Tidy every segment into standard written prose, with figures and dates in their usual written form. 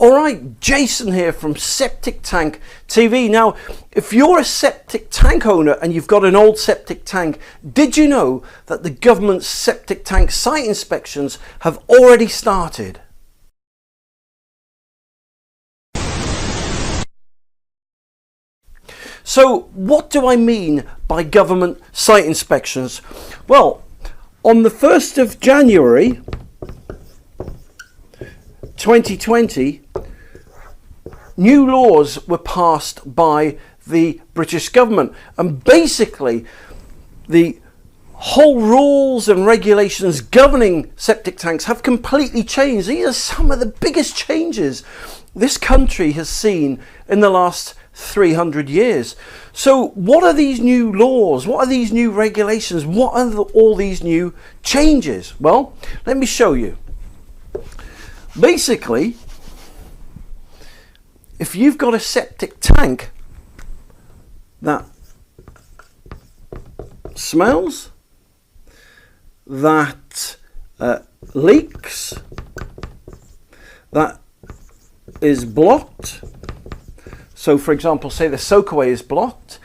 Alright, Jason here from Septic Tank TV. Now, if you're a septic tank owner and you've got an old septic tank, did you know that the government's septic tank site inspections have already started? So, what do I mean by government site inspections? Well, on the 1st of January 2020, new laws were passed by the British government, and basically the whole rules and regulations governing septic tanks have completely changed. These are some of the biggest changes this country has seen in the last 300 years. So what are these new laws? What are these new regulations? What are all these new changes? Well, let me show you. Basically, if you've got a septic tank that smells, that leaks, that is blocked, so for example, say the soakaway is blocked,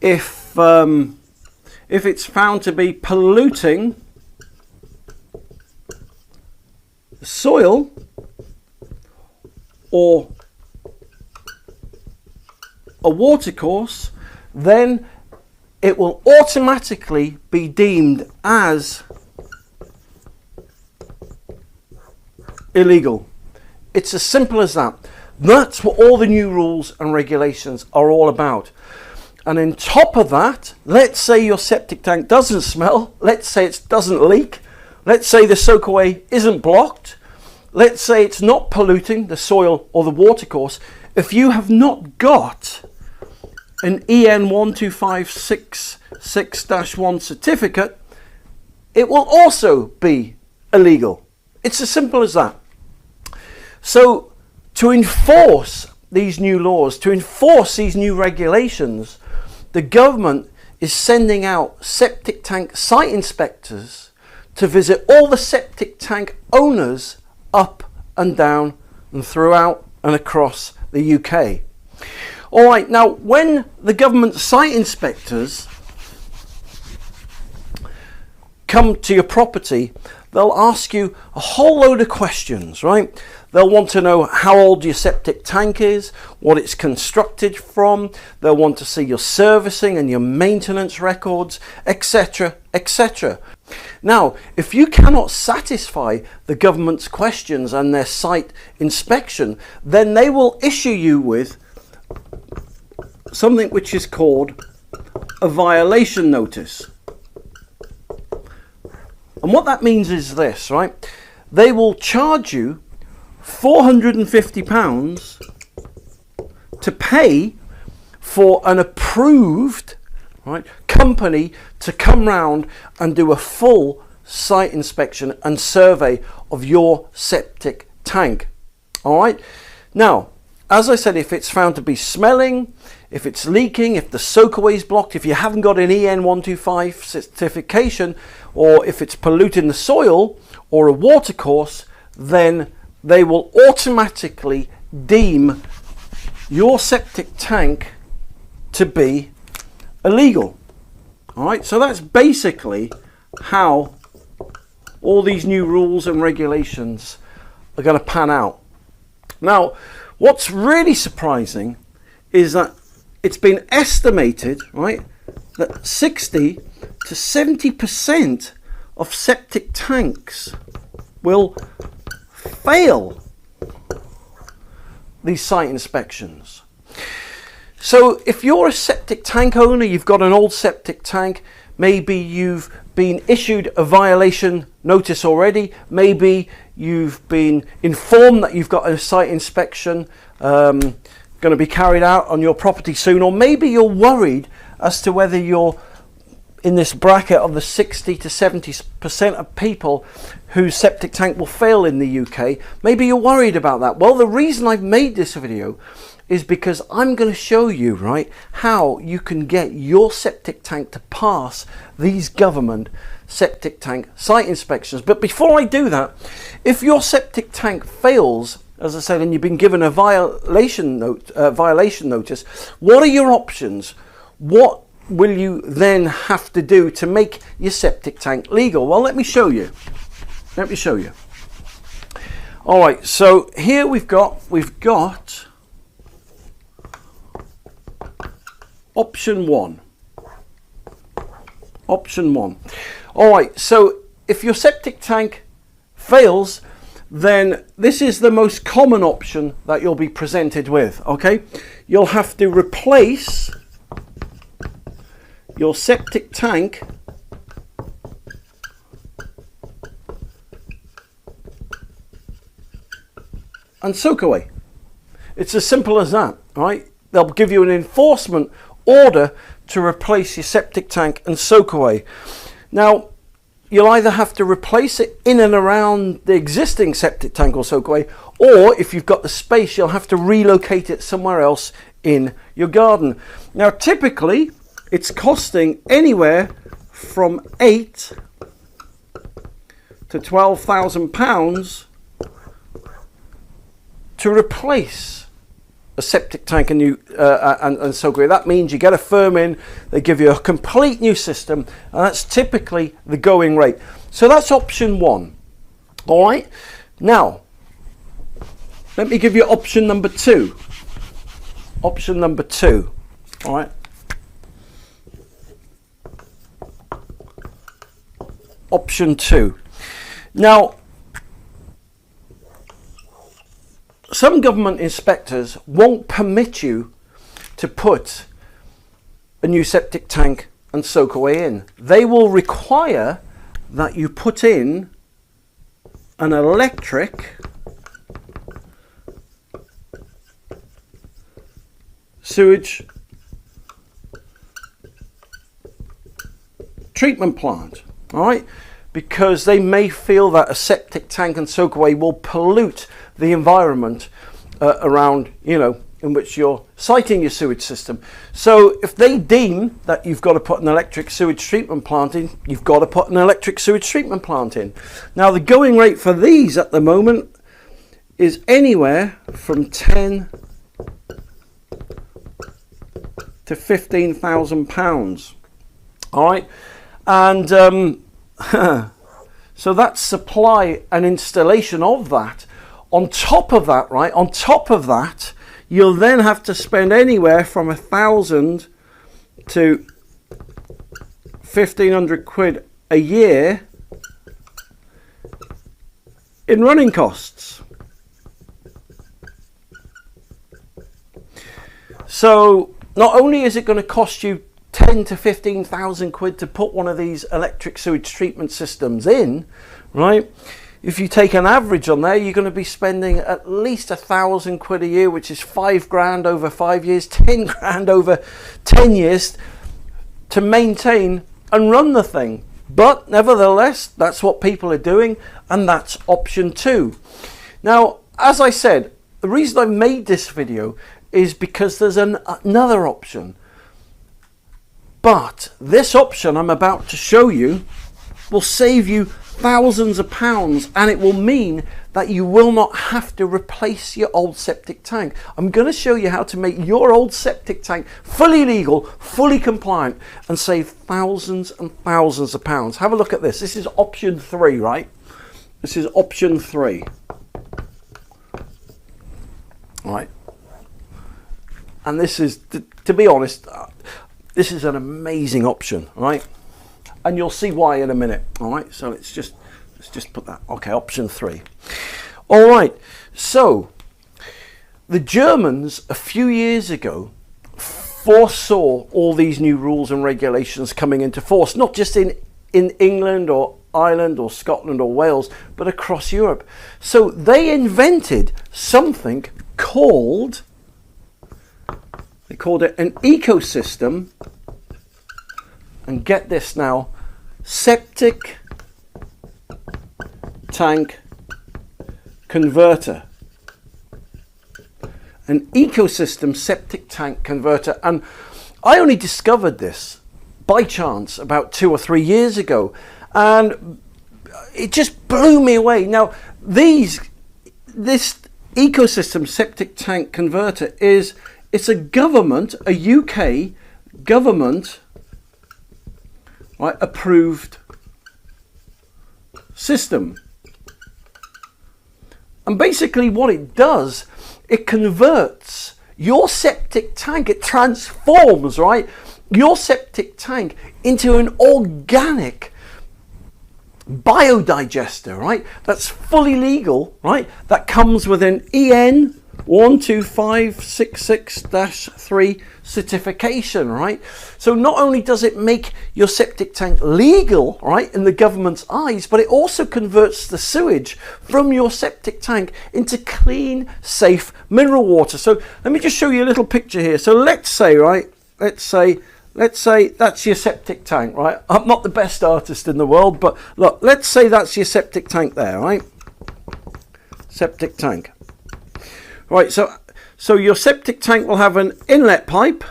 if it's found to be polluting the soil or a watercourse, then it will automatically be deemed as illegal. It's as simple as that. That's what all the new rules and regulations are all about. And on top of that, let's say your septic tank doesn't smell, let's say it doesn't leak, let's say the soakaway isn't blocked, let's say it's not polluting the soil or the watercourse. If you have not got an EN 12566-1 certificate, it will also be illegal. It's as simple as that. So to enforce these new laws, to enforce these new regulations, the government is sending out septic tank site inspectors to visit all the septic tank owners up and down and throughout and across the UK. Alright, now when the government site inspectors come to your property, they'll ask you a whole load of questions, right? They'll want to know how old your septic tank is, what it's constructed from. They'll want to see your servicing and your maintenance records, etc., etc. Now, if you cannot satisfy the government's questions and their site inspection, then they will issue you with something which is called a violation notice. And what that means is this, right? They will charge you £450 to pay for an approved, right, company to come round and do a full site inspection and survey of your septic tank. All right. Now, as I said, if it's found to be smelling, if it's leaking, if the soakaway is blocked, if you haven't got an EN 125 certification, or if it's polluting the soil or a watercourse, then they will automatically deem your septic tank to be illegal. All right, so that's basically how all these new rules and regulations are going to pan out. Now, what's really surprising is that it's been estimated, right, that 60 to 70% of septic tanks will fail these site inspections. So if you're a septic tank owner, you've got an old septic tank, maybe you've been issued a violation notice already, maybe you've been informed that you've got a site inspection going to be carried out on your property soon, or maybe you're worried as to whether you're in this bracket of the 60 to 70% of people whose septic tank will fail in the UK. Maybe you're worried about that. Well, the reason I've made this video is because I'm going to show you, right, how you can get your septic tank to pass these government septic tank site inspections. But before I do that, if your septic tank fails as I said, and you've been given a violation notice, what are your options? What will you then have to do to make your septic tank legal? Well, let me show you. Let me show you. All right, so here we've got option one. Option one. All right, so if your septic tank fails, then this is the most common option that you'll be presented with, okay? You'll have to replace your septic tank and soak away. It's as simple as that, right? They'll give you an enforcement order to replace your septic tank and soak away. Now, you'll either have to replace it in and around the existing septic tank or soak away, or if you've got the space, you'll have to relocate it somewhere else in your garden. Now, typically, it's costing anywhere from £8,000 to £12,000 to replace a septic tank and soak away. That means you get a firm in, they give you a complete new system, and that's typically the going rate. So that's option one. All right. Now, let me give you option number two. Option number two. All right. Option two. Now, some government inspectors won't permit you to put a new septic tank and soak away in. They will require that you put in an electric sewage treatment plant, all right? Because they may feel that a septic tank and soak away will pollute the environment around, in which you're siting your sewage system. So if they deem that you've got to put an electric sewage treatment plant in, you've got to put an electric sewage treatment plant in. Now, the going rate for these at the moment is anywhere from £10,000 to £15,000. All right, and so that's supply and installation of that. On top of that, right, on top of that, you'll then have to spend anywhere from £1,000 to £1,500 a year in running costs. So not only is it going to cost you £10,000 to £15,000 to put one of these electric sewage treatment systems in, right? If you take an average on there, you're going to be spending at least £1,000 a year, which is £5,000 over 5 years, £10,000 over 10 years to maintain and run the thing. But nevertheless, that's what people are doing, and that's option two. Now, as I said, the reason I made this video is because there's another option. But this option I'm about to show you will save you thousands of pounds, and it will mean that you will not have to replace your old septic tank. I'm going to show you how to make your old septic tank fully legal, fully compliant, and save thousands and thousands of pounds. Have a look at this. This is option three, right? This is option three. All right. And this is, to be honest, this is an amazing option, right? And you'll see why in a minute. All right, so let's just put that. Okay, option three. All right, so the Germans a few years ago foresaw all these new rules and regulations coming into force, not just in England or Ireland or Scotland or Wales, but across Europe. So they invented something called, they called it an ecosystem, and get this now, septic tank converter. An ecosystem septic tank converter. And I only discovered this by chance about 2 or 3 years ago, and it just blew me away. Now, this ecosystem septic tank converter is, it's a government, a UK government, right, approved system. And basically what it does, it converts your septic tank, it transforms, right, your septic tank into an organic biodigester, right? That's fully legal, right? That comes with an EN 12566-3 certification, right? So not only does it make your septic tank legal, right, in the government's eyes, but it also converts the sewage from your septic tank into clean, safe mineral water. So let me just show you a little picture here. So let's say, right, let's say that's your septic tank, right? I'm not the best artist in the world, but look, let's say that's your septic tank there, right? Septic tank. Right, so your septic tank will have an inlet pipe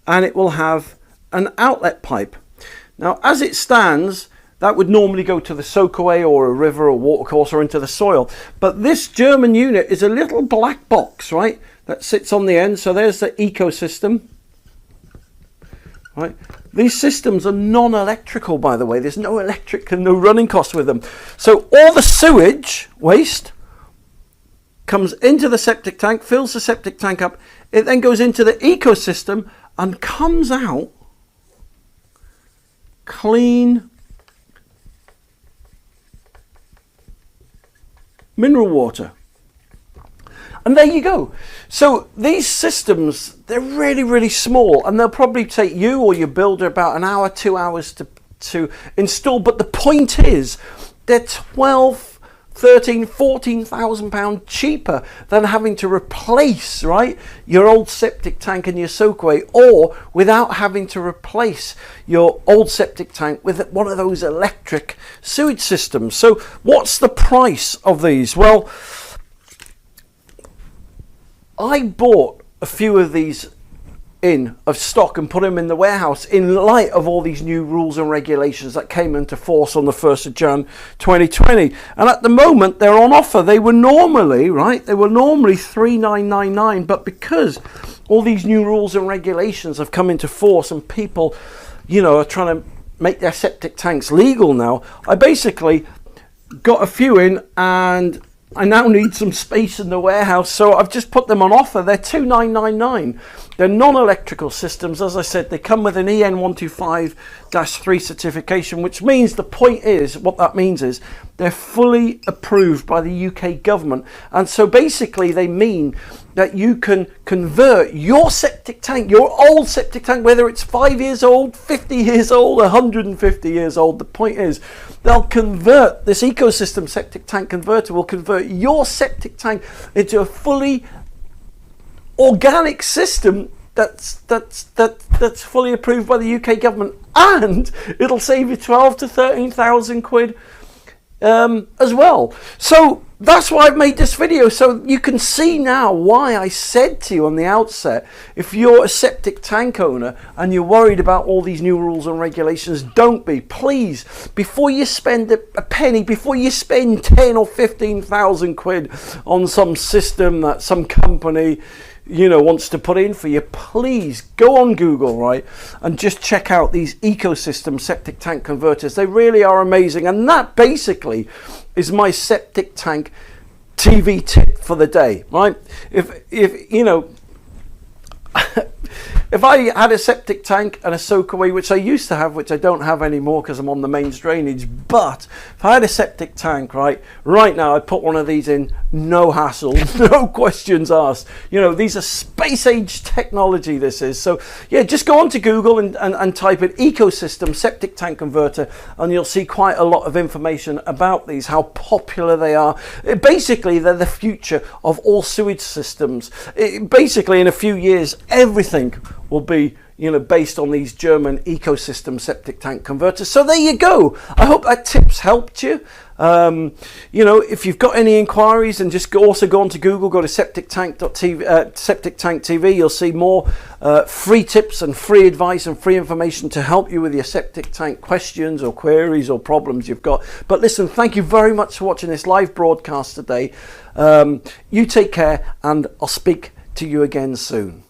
and it will have an outlet pipe. Now, as it stands, that would normally go to the soakaway or a river or watercourse or into the soil. But this German unit is a little black box, right, that sits on the end. So there's the ecosystem. Right. These systems are non-electrical, by the way. There's no electric and no running costs with them. So all the sewage waste comes into the septic tank, fills the septic tank up. It then goes into the ecosystem and comes out clean mineral water. And there you go. So these systems, they're really, really small, and they'll probably take you or your builder about an hour, 2 hours to install. But the point is, they're 12, 13, 14,000 pounds cheaper than having to replace, right, your old septic tank and your soakaway, or without having to replace your old septic tank with one of those electric sewage systems. So what's the price of these? Well, I bought a few of these in of stock and put them in the warehouse in light of all these new rules and regulations that came into force on the 1st of Jan 2020. And at the moment they're on offer. They were normally, right, they were normally $3,999, but because all these new rules and regulations have come into force and people, you know, are trying to make their septic tanks legal now, I basically got a few in, and I now need some space in the warehouse, so I've just put them on offer. They're $2,999. They're non-electrical systems. As I said, they come with an EN 125-3 certification, which means, the point is, what that means is they're fully approved by the UK government. And so basically they mean that you can convert your septic tank, your old septic tank, whether it's 5 years old, 50 years old, 150 years old. The point is, they'll convert, this ecosystem septic tank converter will convert your septic tank into a fully organic system that's fully approved by the UK government, and it'll save you 12 to 13,000 quid as well. So that's why I've made this video, so you can see now why I said to you on the outset, if you're a septic tank owner and you're worried about all these new rules and regulations, don't be. Please, before you spend a penny, before you spend 10 or 15,000 quid on some system that some company, you know, wants to put in for you, please go on Google, right, and just check out these ecosystem septic tank converters. They really are amazing. And that basically is my septic tank TV tip for the day, right? If you know, if I had a septic tank and a soakaway, which I used to have, which I don't have anymore because I'm on the mains drainage, but if I had a septic tank, right now, I'd put one of these in, no hassle, no questions asked. You know, these are space age technology, this is. So yeah, just go onto Google and type in ecosystem septic tank converter, and you'll see quite a lot of information about these, how popular they are. Basically, they're the future of all sewage systems. Basically, in a few years, everything will be, you know, based on these German ecosystem septic tank converters. So there you go. I hope that tips helped you. You know, if you've got any inquiries, and just also go onto Google, go to septictank.tv, Septic Tank TV. You'll see more free tips and free advice and free information to help you with your septic tank questions or queries or problems you've got. But listen, thank you very much for watching this live broadcast today. You take care, and I'll speak to you again soon.